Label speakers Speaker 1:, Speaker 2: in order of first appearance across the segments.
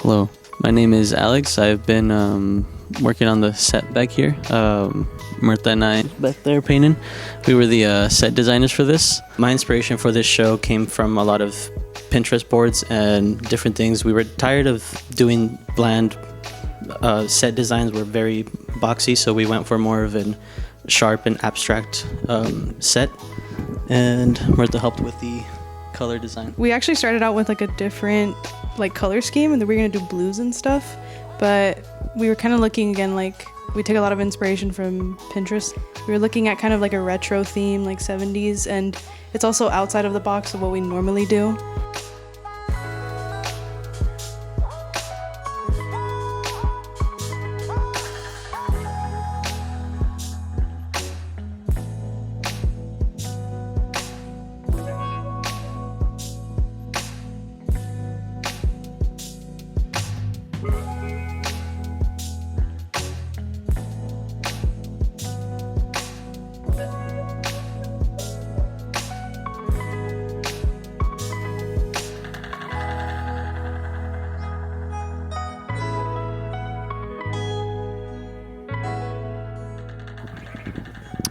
Speaker 1: Hello, my name is Alex. I've been working on the set back here. Martha and I back there painting. We were the set designers for this. My inspiration for this show came from a lot of Pinterest boards and different things. We were tired of doing bland set designs. Were very boxy, so we went for more of an sharp and abstract set. And Martha helped with the color design.
Speaker 2: We actually started out with like a different color scheme, and then we were gonna do blues and stuff, but we were kind of looking again, like we took a lot of inspiration from Pinterest. We were looking at kind of like a retro theme, like 70s, and it's also outside of the box of what we normally do.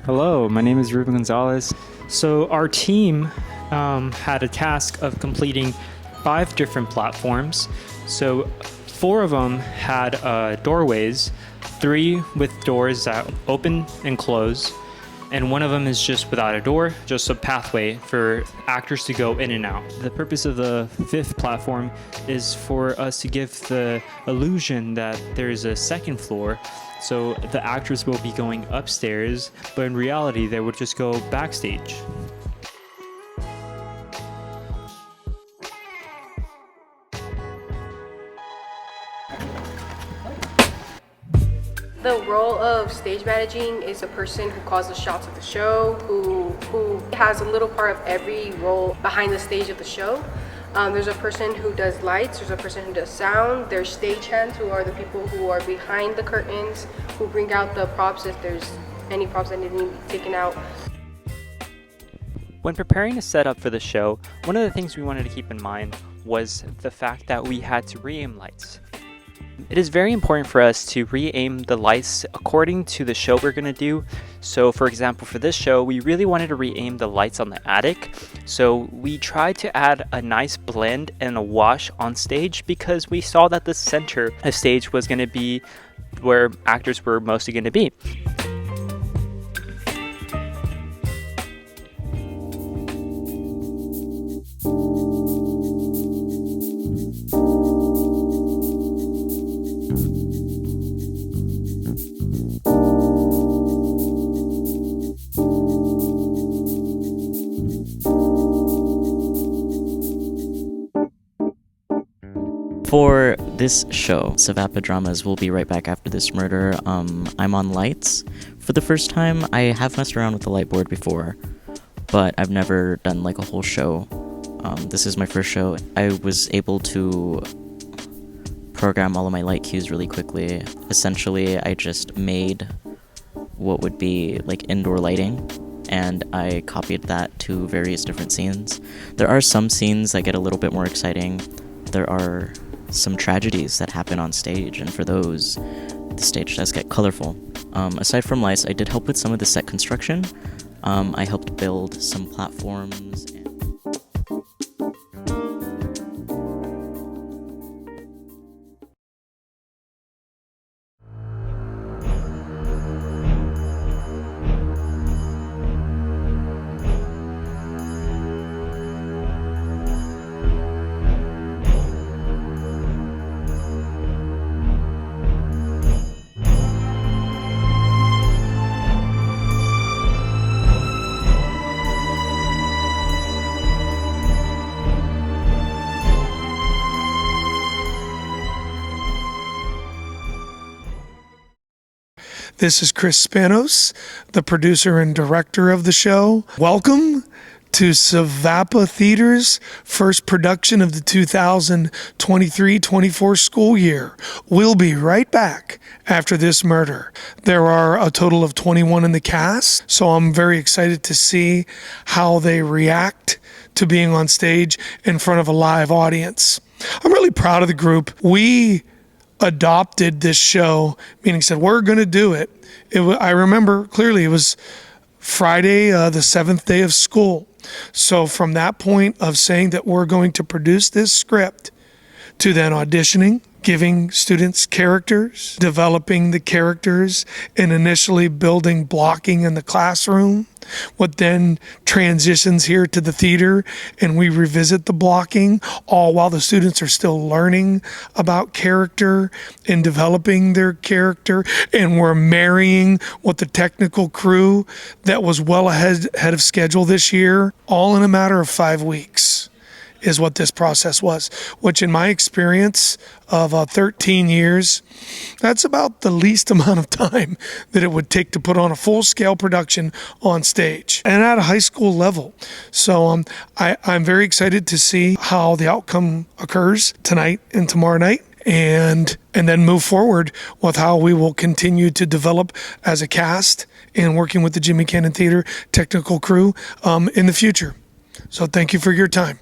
Speaker 3: Hello, my name is Ruben Gonzalez. So our team had a task of completing 5 different platforms. So 4 of them had doorways, 3 with doors that open and close, and 1 of them is just without a door, just a pathway for actors to go in and out. The purpose of the 5th platform is for us to give the illusion that there is a second floor. So the actors will be going upstairs, but in reality, they would just go backstage.
Speaker 4: The role of stage managing is a person who calls the shots of the show, who has a little part of every role behind the stage of the show. There's a person who does lights, there's a person who does sound, there's stagehands, who are the people who are behind the curtains, who bring out the props if there's any props that need to be taken out.
Speaker 3: When preparing a setup for the show, one of the things we wanted to keep in mind was the fact that we had to re-aim lights. It is very important for us to re-aim the lights according to the show we're going to do. So for example, for this show, we really wanted to re-aim the lights on the attic. So we tried to add a nice blend and a wash on stage because we saw that the center of stage was going to be where actors were mostly going to be.
Speaker 1: For this show, SAVAPA Dramas will be right back after this murder. I'm on lights. For the first time, I have messed around with the light board before, but I've never done like a whole show. This is my first show. I was able to program all of my light cues really quickly. Essentially, I just made what would be like indoor lighting, and I copied that to various different scenes. There are some scenes that get a little bit more exciting. There are some tragedies that happen on stage, and for those, the stage does get colorful. Aside from lights, I did help with some of the set construction. I helped build some platforms.
Speaker 5: This is Chris Spanos, the producer and director of the show. Welcome to SAVAPA Theater's first production of the 2023-24 school year. We'll be right back after this murder. There are a total of 21 in the cast, so I'm very excited to see how they react to being on stage in front of a live audience. I'm really proud of the group. We adopted this show, meaning said, we're going to do it. I remember clearly it was Friday, the 7th day of school. So from that point of saying that we're going to produce this script to then auditioning, giving students characters, developing the characters, and initially building blocking in the classroom, what then transitions here to the theater, and we revisit the blocking, all while the students are still learning about character and developing their character, and we're marrying with the technical crew that was well ahead of schedule this year, all in a matter of 5 weeks. Is what this process was, which in my experience of 13 years, that's about the least amount of time that it would take to put on a full-scale production on stage and at a high school level. So I'm very excited to see how the outcome occurs tonight and tomorrow night, and then move forward with how we will continue to develop as a cast and working with the Jimmie Cannon Theater technical crew in the future. So thank you for your time.